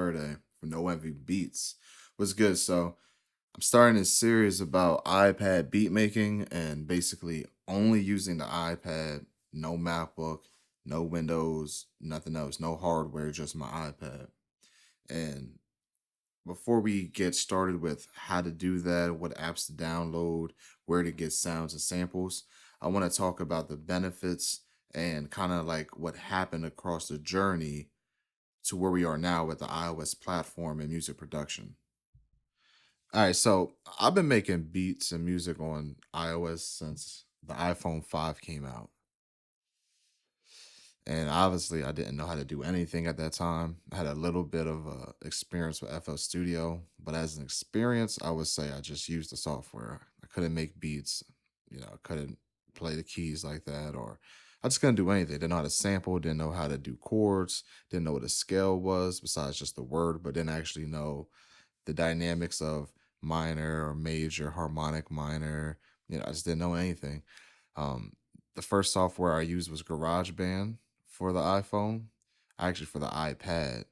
Faraday from No Envy Beats. What's good? So I'm starting this series about iPad beat making and basically only using the iPad, no MacBook, no Windows, nothing else, no hardware, just my iPad. And before we get started with how to do that, what apps to download, where to get sounds and samples, I want to talk about the benefits and kind of like what happened across the journey to where we are now with the iOS platform and music production. All right, so I've been making beats and music on iOS since the iPhone 5 came out. And obviously, I didn't know how to do anything at that time. I had a little bit of experience with FL Studio, but as an experience, I would say I just used the software. I couldn't make beats, I couldn't play the keys like that, or I just couldn't do anything. Didn't know how to sample, didn't know how to do chords, didn't know what a scale was besides just the word, but didn't actually know the dynamics of minor or major, harmonic minor. I just didn't know anything. Um, the first software I used was GarageBand for the iPhone, actually for the iPad.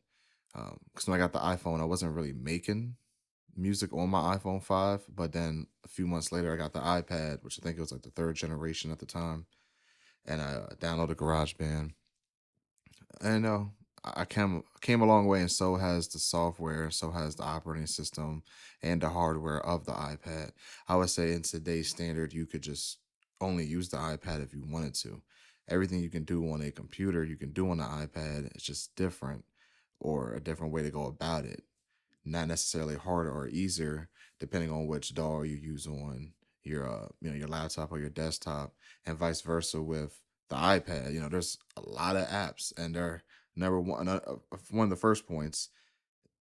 Because when I got the iPhone, I wasn't really making music on my iPhone 5, but then a few months later, I got the iPad, which I think it was like the third generation at the time, and I downloaded GarageBand. And I came a long way, and so has the software, so has the operating system and the hardware of the iPad. I would say in today's standard, you could just only use the iPad if you wanted to. Everything you can do on a computer, you can do on the iPad. It's just different or a different way to go about it. Not necessarily harder or easier, depending on which DAW you use on your your laptop or your desktop, and vice versa with the iPad. There's a lot of apps, and they're number one. One of the first points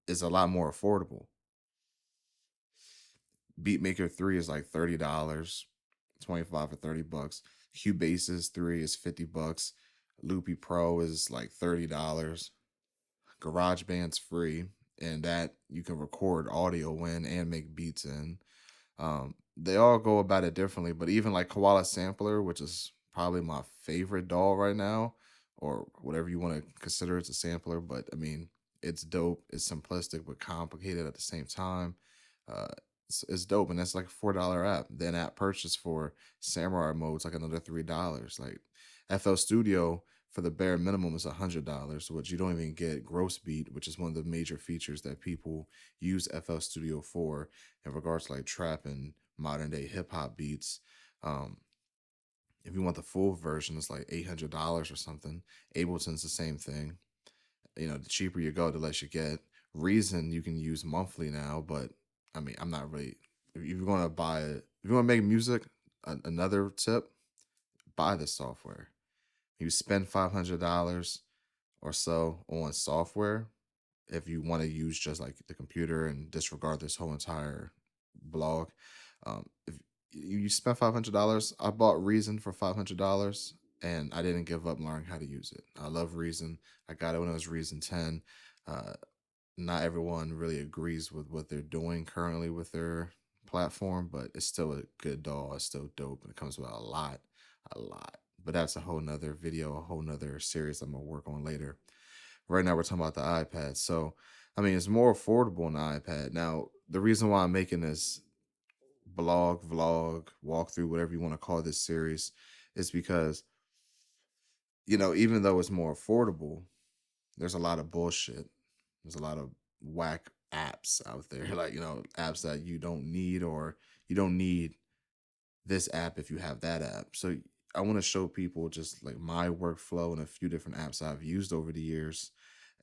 is a lot more affordable. Beatmaker 3 is like $30, 25 or $30. Cubase's 3 is $50. Loopy Pro is like $30. GarageBand's free, and that you can record audio in and make beats in. They all go about it differently, but even like Koala Sampler, which is probably my favorite DAW right now, or whatever you want to consider it's a sampler, but I mean, it's dope. It's simplistic but complicated at the same time. Uh, it's dope, and that's like a $4 app. Then app purchase for Samurai mode's like another $3. Like FL Studio for the bare minimum is $100, which you don't even get gross beat, which is one of the major features that people use FL Studio for in regards to like trap and modern day hip hop beats. Um, if you want the full version, it's like $800 or something. Ableton's the same thing. The cheaper you go, the less you get. Reason you can use monthly now, but I mean, I'm not really. If you're going to buy it, if you want to make music, another tip: buy the software. You spend $500 or so on software if you want to use just like the computer and disregard this whole entire blog. If you spent $500, I bought Reason for $500, and I didn't give up learning how to use it. I love Reason. I got it when it was Reason 10. Uh, Not everyone really agrees with what they're doing currently with their platform, but it's still a good DAW. It's still dope, and it comes with a lot, a lot. But that's a whole nother video, a whole nother series I'm gonna work on later. Right now, we're talking about the iPad. So, I mean, it's more affordable on the iPad. Now, the reason why I'm making this blog, vlog, walkthrough, whatever you want to call this series, is because, even though it's more affordable, there's a lot of bullshit. There's a lot of whack apps out there, like, apps that you don't need, or you don't need this app if you have that app. So I want to show people just like my workflow and a few different apps I've used over the years,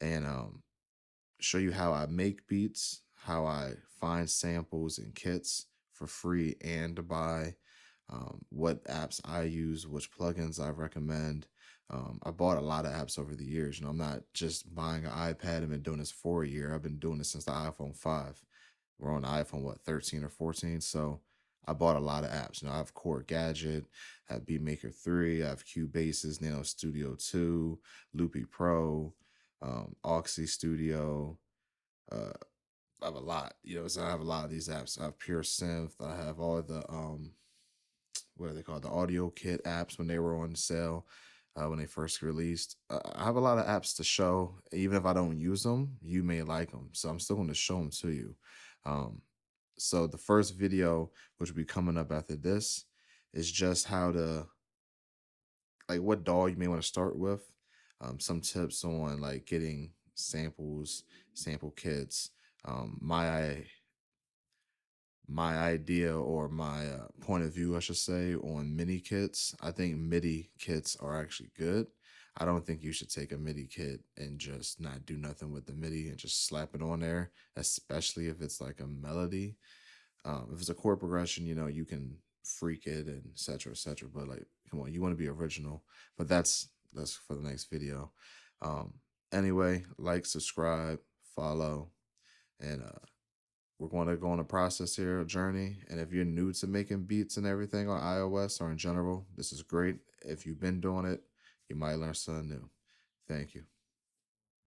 and show you how I make beats, how I find samples and kits for free and to buy, what apps I use, which plugins I recommend. I bought a lot of apps over the years. I'm not just buying an iPad and been doing this for a year. I've been doing this since the iPhone 5. We're on the iPhone, what, 13 or 14? So I bought a lot of apps. I have Core Gadget, I have Beatmaker 3, I have Cubase's, Nano Studio 2, Loopy Pro, Oxy Studio. Uh, I have a lot, so I have a lot of these apps. I have Pure Synth. I have all the what are they called? The Audio Kit apps when they were on sale. when they first released. I have a lot of apps to show. Even if I don't use them, you may like them. So I'm still going to show them to you. Um, so the first video, which will be coming up after this, is just how to, like, what doll you may want to start with. Some tips on like getting samples, sample kits. My idea, or my point of view, I should say, on mini kits. I think MIDI kits are actually good. I don't think you should take a MIDI kit and just not do nothing with the MIDI and just slap it on there, especially if it's like a melody. If it's a chord progression, you can freak it and et cetera. But like, come on, you want to be original. But that's for the next video. Um, anyway, like, subscribe, follow, and we're going to go on a process here, a journey. And if you're new to making beats and everything on iOS or in general, this is great. If you've been doing it, you might learn something new. Thank you.